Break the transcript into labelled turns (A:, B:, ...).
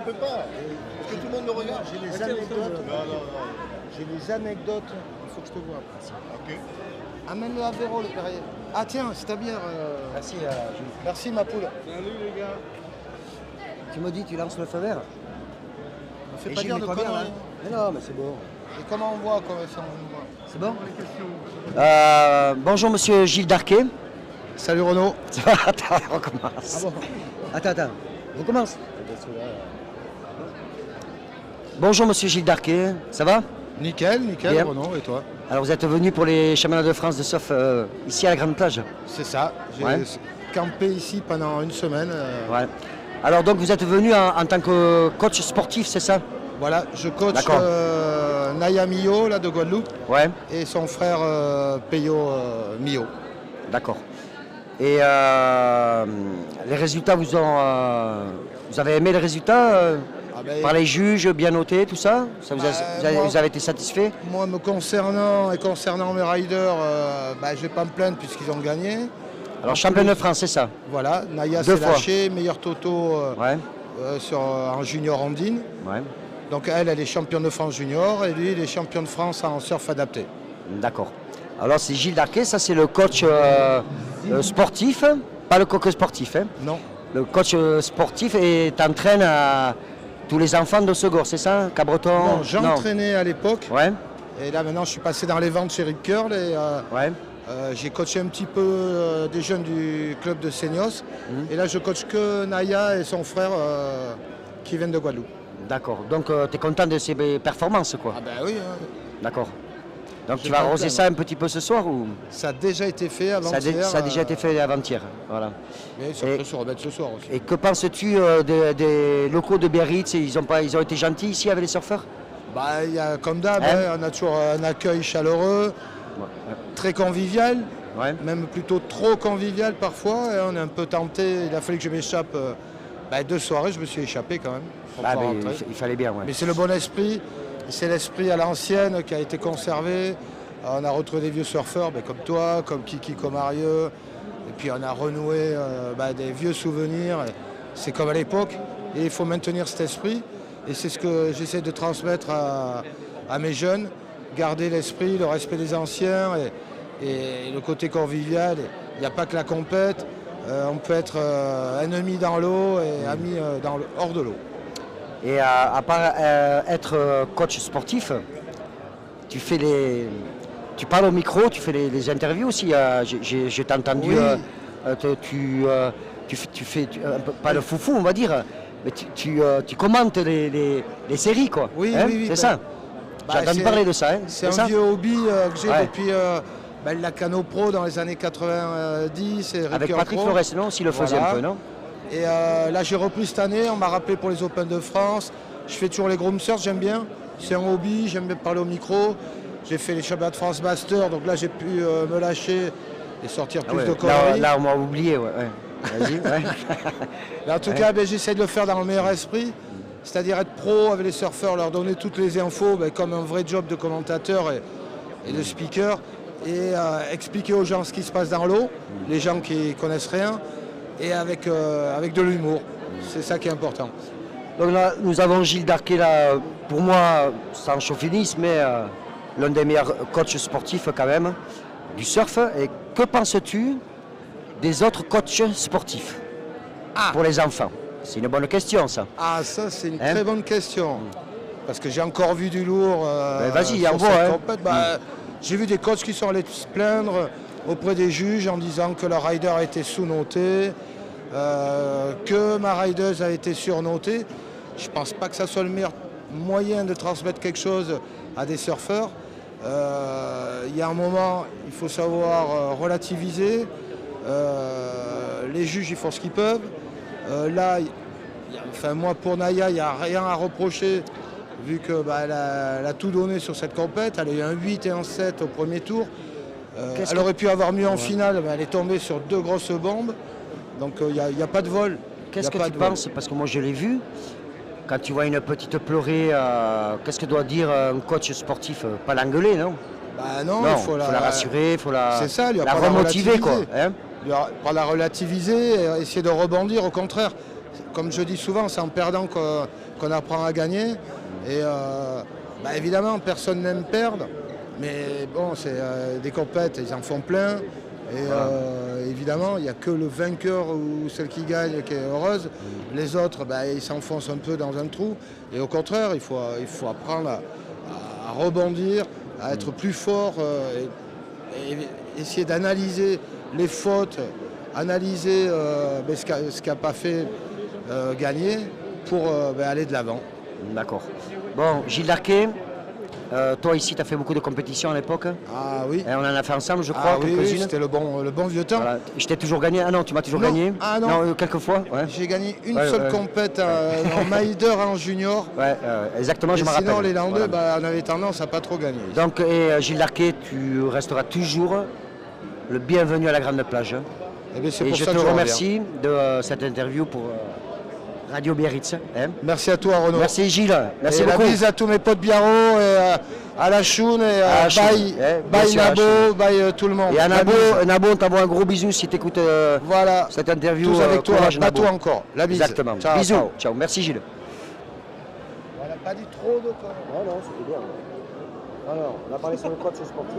A: Je peux pas, parce que tout le monde me regarde.
B: J'ai les anecdotes.
A: Non, non, non.
B: J'ai les anecdotes. Il faut que je te vois.
A: Ok.
B: Amène-le à Véro, le Perrier. Ah tiens, c'est ta bière.
C: Merci, Jules.
B: Merci ma poule.
A: Salut les gars.
C: Tu me dis, tu lances le feu vert.
B: On fait
C: Et
B: pas
C: Gilles,
B: dire de
C: mets-toi bien,
B: conneries.
C: là. Mais non, mais c'est bon.
B: Et comment on voit comment ça on voit
C: C'est bon Bonjour, monsieur Gilles Darquet.
B: Salut Renaud.
C: Ça va Attends, on recommence.
B: Ah bon
C: Attends, recommence. Bonjour, monsieur Gilles Darquet. Ça va
B: Nickel, nickel
C: Bien.
B: Renaud, et toi?
C: Alors, vous êtes venu pour les championnats de France de surf ici à la Grande Plage.
B: C'est ça. J'ai
C: Ouais.
B: campé ici pendant une semaine.
C: Ouais. Alors, donc, vous êtes venu en tant que coach sportif, c'est ça
B: Voilà, je coach
C: D'accord.
B: Naya Mio là, de Guadeloupe
C: Ouais,
B: et son frère Peyo Mio.
C: d'accord. Et les résultats vous avez aimé les résultats
B: Ah ben,
C: par les juges, bien notés, tout ça,
B: moi-
C: vous avez été satisfait?
B: Moi, me concernant et concernant mes riders, je ne vais pas me plaindre puisqu'ils ont gagné.
C: Alors, champion de France, c'est ça?
B: Voilà, Naya
C: Deux
B: s'est
C: fois.
B: lâchée, meilleur toto
C: Ouais,
B: en junior andine.
C: ouais,
B: Donc elle est championne de France junior et lui, il est champion de France en surf adapté.
C: d'accord. Alors, c'est Gilles Darquet, ça c'est le coach sportif, pas le coach sportif, hein.
B: Non,
C: Le coach sportif et t'entraînes tous les enfants de Segor, c'est ça? Cabreton?
B: non j'entraînais à l'époque
C: Ouais,
B: et là maintenant je suis passé dans les ventes chez Rip Curl et
C: ouais,
B: j'ai coaché un petit peu des jeunes du club de Seignos.
C: Mhm.
B: Et là je coach que Naya et son frère qui viennent de Guadeloupe.
C: d'accord. Donc, tu es content de ces performances, quoi?
B: Ah ben oui, hein.
C: D'accord. Donc,
B: Je
C: tu
B: vais
C: vas
B: pas me
C: arroser
B: plaindre.
C: ça un petit peu ce soir ou
B: Ça a déjà été fait avant
C: ça a déjà été fait avant-hier? Voilà.
B: Mais ça
C: Et-
B: peut se remettre ce soir aussi.
C: Et que penses-tu des locaux de Biarritz? Ils ont été gentils ici avec les surfeurs?
B: Bah, il y a, comme d'hab,
C: Hein
B: hein, on a toujours un accueil chaleureux, très convivial,
C: Ouais.
B: même plutôt trop convivial parfois. Et on est un peu tenté, il a fallu que je m'échappe. 2 soirées, je me suis échappé quand même. pour
C: Ah,
B: pouvoir
C: mais
B: rentrer.
C: il fallait bien, ouais.
B: Mais c'est le bon esprit, c'est l'esprit à l'ancienne qui a été conservé. On a retrouvé des vieux surfeurs comme toi, comme Kiki Comarieux, et puis on a renoué des vieux souvenirs. C'est comme à l'époque, et il faut maintenir cet esprit. Et c'est ce que j'essaie de transmettre à mes jeunes, garder l'esprit, le respect des anciens et le côté convivial. Il n'y a pas que la compète, on peut être ennemi dans l'eau et ami hors de l'eau.
C: Et à part être coach sportif, tu parles au micro, tu fais les interviews aussi. Je t'ai entendu,
B: Oui.
C: tu fais pas le foufou, on va dire, mais tu commentes les séries, quoi.
B: Oui,
C: Hein,
B: oui, oui,
C: c'est ça. J'ai entendu
B: c'est-
C: parler de ça. Hein,
B: C'est un
C: ça
B: vieux hobby que j'ai
C: Ouais.
B: depuis la Cano Pro dans les années 90. Et
C: Avec
B: Rip
C: Patrick
B: Curl Pro.
C: Flores, non, s'il le faisait
B: Voilà.
C: un peu, non?
B: Et là, j'ai repris cette année. On m'a rappelé pour les Open de France. Je fais toujours les groom surf, j'aime bien. C'est un hobby, j'aime bien parler au micro. J'ai fait les championnats de France Master, donc là, j'ai pu me lâcher et sortir
C: Ah
B: plus
C: ouais,
B: de conneries.
C: là, on m'a oublié, ouais. Vas-y, ouais.
B: Mais en tout cas, j'essaie de le faire dans le meilleur esprit, c'est-à-dire être pro avec les surfeurs, leur donner toutes les infos comme un vrai job de commentateur et de speaker, et expliquer aux gens ce qui se passe dans l'eau, les gens qui connaissent rien, et avec de l'humour. C'est ça qui est important.
C: Donc là, nous avons Gilles Darquet, là, pour moi, sans chauvinisme, mais l'un des meilleurs coachs sportifs quand même, du surf. Et que penses-tu des autres coachs sportifs pour les enfants? C'est une bonne question, ça.
B: Ah, ça, c'est une
C: Hein
B: très bonne question. Parce que j'ai encore vu du lourd.
C: Vas-y,
B: sur
C: envoie,
B: cette
C: hein.
B: compète. J'ai vu des coachs qui sont allés se plaindre auprès des juges en disant que leur rider a été sous-noté, que ma rideuse a été surnotée. Je ne pense pas que ça soit le meilleur moyen de transmettre quelque chose à des surfeurs. Il y a un moment, il faut savoir relativiser. Les juges, ils font ce qu'ils peuvent. Moi, pour Naya, il n'y a rien à reprocher, vu qu'elle a tout donné sur cette compète. Elle a eu un 8 et un 7 au premier tour. Elle aurait pu avoir mieux en finale, mais elle est tombée sur 2 grosses bombes. Donc il n'y a pas de vol.
C: Qu'est-ce que tu penses? Parce que moi, je l'ai vu. Quand tu vois une petite pleurer, qu'est-ce que doit dire un coach sportif? Pas l'engueuler, non?
B: Non,
C: Non,
B: il faut la
C: rassurer, il faut
B: C'est ça, lui
C: la
B: apprendre à
C: remotiver, quoi.
B: relativiser.
C: Hein?
B: Pas la relativiser, essayer de rebondir, au contraire. comme je dis souvent, c'est en perdant qu'on apprend à gagner. Et évidemment, personne n'aime perdre. Mais bon, c'est des compètes, ils en font plein. Et évidemment, il n'y a que le vainqueur ou celle qui gagne qui est heureuse. Les autres, ils s'enfoncent un peu dans un trou. Et au contraire, il faut apprendre à rebondir, à être plus fort et essayer d'analyser les fautes, analyser ce qu'a pas fait gagner pour aller de l'avant.
C: D'accord. Bon, Gilles Darquet, toi ici, tu as fait beaucoup de compétitions à l'époque.
B: Ah oui.
C: Et on en a fait ensemble, je crois,
B: Ah oui,
C: quelques-unes.
B: c'était le bon vieux temps.
C: Voilà. Je t'ai toujours gagné. Ah non, tu m'as toujours
B: Non.
C: gagné.
B: Ah non.
C: Quelques fois. Ouais.
B: J'ai gagné une
C: Ouais,
B: seule
C: ouais.
B: compète en Maïder en junior.
C: Ouais, exactement, je
B: Et
C: me rappelle.
B: sinon, les Landais,
C: Voilà.
B: on avait tendance à pas trop gagner.
C: Donc, Gilles Darquet, tu resteras toujours le bienvenu à la Grande Plage.
B: Eh bien, c'est
C: Et
B: pour
C: je
B: ça
C: te
B: que je reviens.
C: remercie de cette interview pour Radio Biarritz. Hein.
B: Merci à toi, Renaud.
C: Merci Gilles. Merci
B: et
C: beaucoup.
B: la bise à tous mes potes Biarro et à la Choune et
C: À la
B: à
C: Choune,
B: Bye,
C: bien sûr, à la
B: Nabo,
C: Choune.
B: bye tout le monde.
C: Et à
B: La
C: Nabo,
B: bise.
C: on t'envoie un gros bisou si tu écoutes
B: Voilà,
C: cette interview.
B: tous avec toi,
C: courage,
B: pas
C: Nabo.
B: toi encore. La bise.
C: Exactement.
B: Ciao,
C: Bisous.
B: ciao.
C: Ciao. Merci Gilles.
B: On n'a pas dit trop de quoi.
C: Non, c'était bien. Alors, on a parlé sur le coach sportif.